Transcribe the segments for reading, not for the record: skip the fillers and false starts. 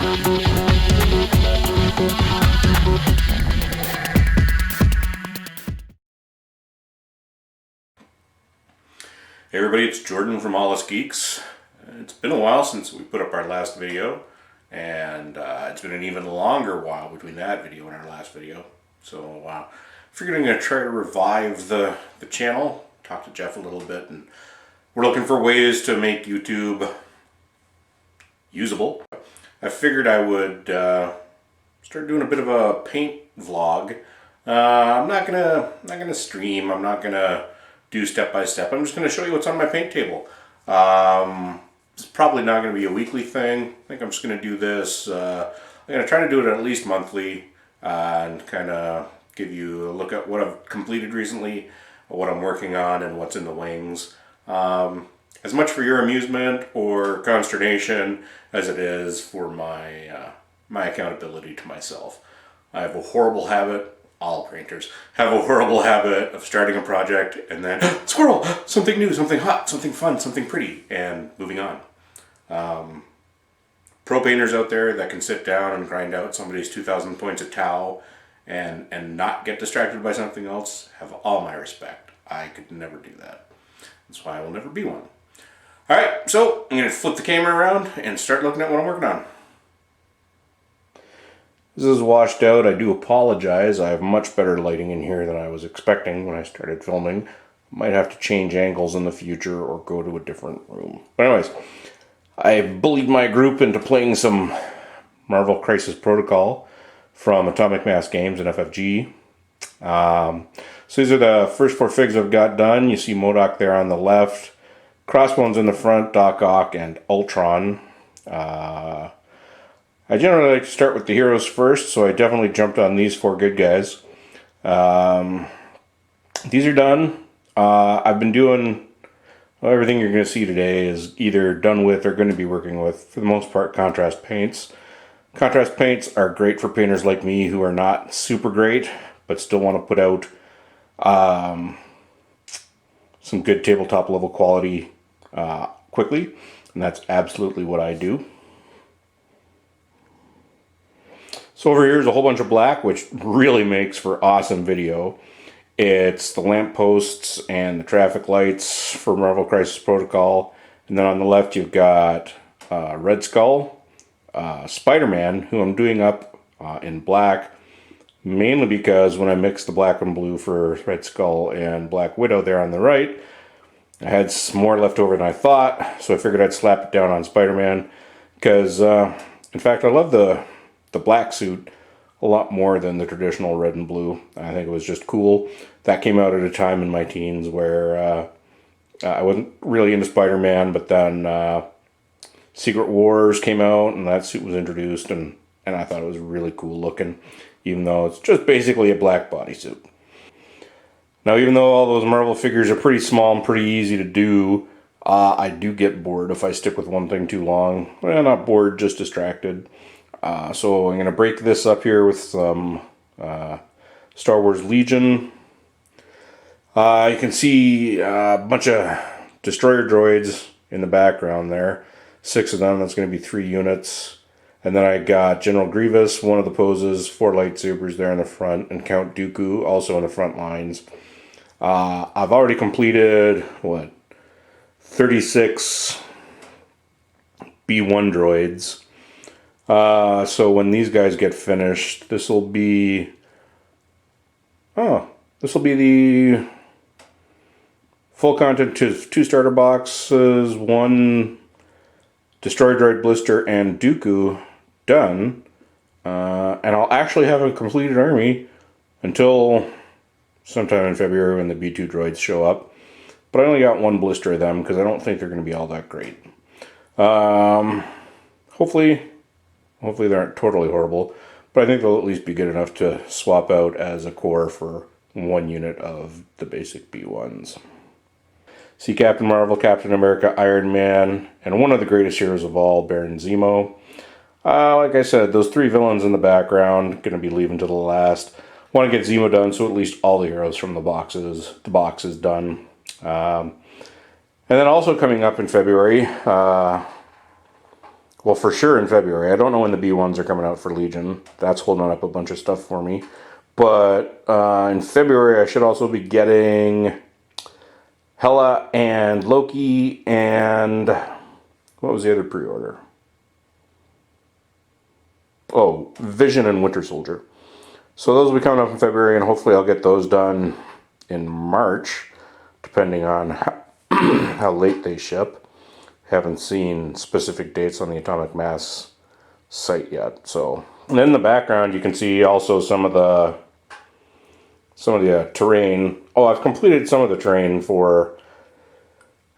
Hey everybody, it's Jordan from All Us Geeks. It's been a while since we put up our last video, and it's been an even longer while between that video and our last video. So figured I'm going to try to revive the channel, talk to Jeff a little bit, and we're looking for ways to make YouTube usable. I figured I would start doing a bit of a paint vlog. I'm not gonna stream. I'm not gonna do step by step. I'm just gonna show you what's on my paint table. It's probably not gonna be a weekly thing. I think I'm just gonna do this. I'm gonna try to do it at least monthly and kind of give you a look at what I've completed recently, what I'm working on, and what's in the wings. As much for your amusement or consternation as it is for my my accountability to myself. I have a horrible habit. All painters have a horrible habit of starting a project and then squirrel, something new, something hot, something fun, something pretty, and moving on. Pro painters out there that can sit down and grind out somebody's 2,000 points of Tau and not get distracted by something else have all my respect. I could never do that. That's why I will never be one. Alright, so I'm going to flip the camera around and start looking at what I'm working on. This is washed out. I do apologize. I have much better lighting in here than I was expecting when I started filming. Might have to change angles in the future or go to a different room. But anyways, I bullied my group into playing some Marvel Crisis Protocol from Atomic Mass Games and FFG. So these are the first 4 figs I've got done. You see MODOK there on the left, Crossbones in the front, Doc Ock, and Ultron. I generally like to start with the heroes first, so I definitely jumped on these 4 good guys. These are done. I've been doing everything you're going to see today is either done with or going to be working with, for the most part, contrast paints. Contrast paints are great for painters like me who are not super great, but still want to put out some good tabletop level quality quickly, and that's absolutely what I do. So over here is a whole bunch of black, which really makes for awesome video. It's the lampposts and the traffic lights for Marvel Crisis Protocol. And then on the left you've got Red Skull, Spider-Man, who I'm doing up in black, mainly because when I mixed the black and blue for Red Skull and Black Widow there on the right, I had some more left over than I thought, so I figured I'd slap it down on Spider-Man, because in fact I love the black suit a lot more than the traditional red and blue. I think it was just cool. That came out at a time in my teens where I wasn't really into Spider-Man, but then Secret Wars came out and that suit was introduced, and I thought it was really cool looking, even though it's just basically a black bodysuit. Now, even though all those Marvel figures are pretty small and pretty easy to do, I do get bored if I stick with one thing too long. Well, not bored, just distracted. So I'm going to break this up here with some Star Wars Legion. You can see a bunch of destroyer droids in the background there. 6 of them, that's going to be 3 units. And then I got General Grievous, one of the poses, 4 lightsabers there in the front, and Count Dooku also in the front lines. I've already completed, 36 B1 droids. So when these guys get finished, this will be the full content to 2 starter boxes, 1 Destroyer Droid Blister, and Dooku done. And I'll actually have a completed army until sometime in February when the B2 droids show up. But I only got 1 blister of them because I don't think they're going to be all that great. Hopefully they aren't totally horrible, but I think they'll at least be good enough to swap out as a core for 1 unit of the basic B1s. See Captain Marvel, Captain America, Iron Man, and one of the greatest heroes of all, Baron Zemo. Like I said, those 3 villains in the background, going to be leaving to the last. Want to get Zemo done, so at least all the heroes from the box is done. And then also coming up in February, Well, for sure in February. I don't know when the B1s are coming out for Legion. That's holding up a bunch of stuff for me. But in February, I should also be getting Hela and Loki and what was the other pre-order? Oh, Vision and Winter Soldier. So those will be coming up in February, and hopefully I'll get those done in March, depending on how late they ship. Haven't seen specific dates on the Atomic Mass site yet. So, and in the background, you can see also some of the terrain. Oh, I've completed some of the terrain for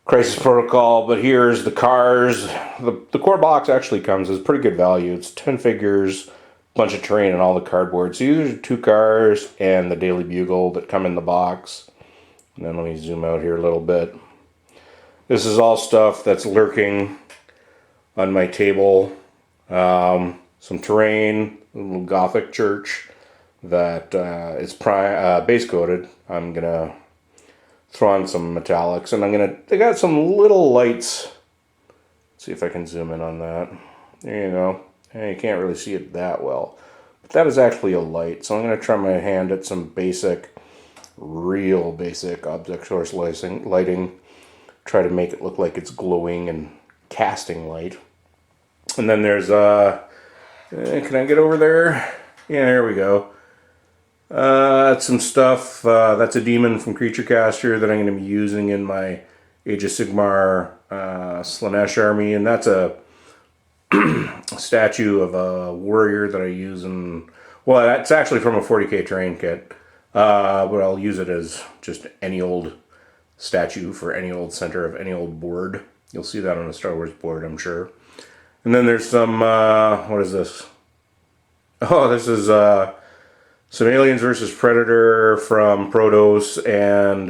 Crisis Protocol, but here's the cars. The core box actually comes as pretty good value. It's 10 figures, bunch of terrain, and all the cardboard. So these are 2 cars and the Daily Bugle that come in the box. And then let me zoom out here a little bit. This is all stuff that's lurking on my table. Some terrain, a little Gothic church that is base coated. I'm gonna throw on some metallics, and they got some little lights. Let's see if I can zoom in on that. There you go. Hey, you can't really see it that well, but that is actually a light. So I'm gonna try my hand at some real basic object source lighting. Try to make it look like it's glowing and casting light. And then there's can I get over there? Yeah, there we go. That's some stuff. That's a demon from Creature Caster that I'm going to be using in my Age of Sigmar Slanesh army, and that's a statue of a warrior that I use in. Well, that's actually from a 40k terrain kit, but I'll use it as just any old statue for any old center of any old board. You'll see that on a Star Wars board, I'm sure. And then there's some, what is this? Oh, this is some Aliens versus Predator from Protoss and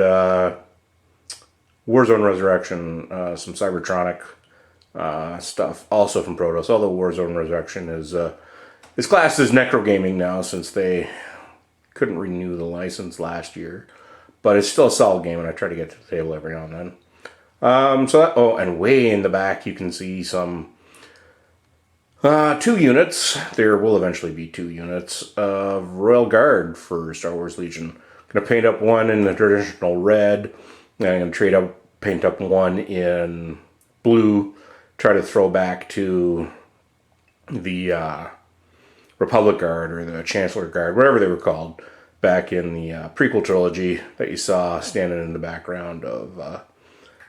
Warzone Resurrection, some Cybertronic stuff, also from Protoss. Although Warzone Resurrection is classed as Necro Gaming now, since they couldn't renew the license last year. But it's still a solid game, and I try to get to the table every now and then. And way in the back, you can see some 2 units. There will eventually be 2 units of Royal Guard for Star Wars Legion. I'm going to paint up one in the traditional red, and I'm going to paint up one in blue. Try to throw back to the Republic Guard or the Chancellor Guard, whatever they were called, back in the prequel trilogy that you saw standing in the background of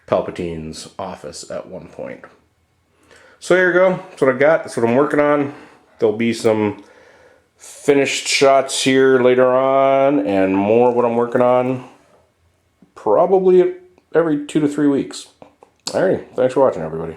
Palpatine's office at one point. So there you go. That's what I got. That's what I'm working on. There'll be some finished shots here later on, and more of what I'm working on probably every 2 to 3 weeks. Alright, thanks for watching, everybody.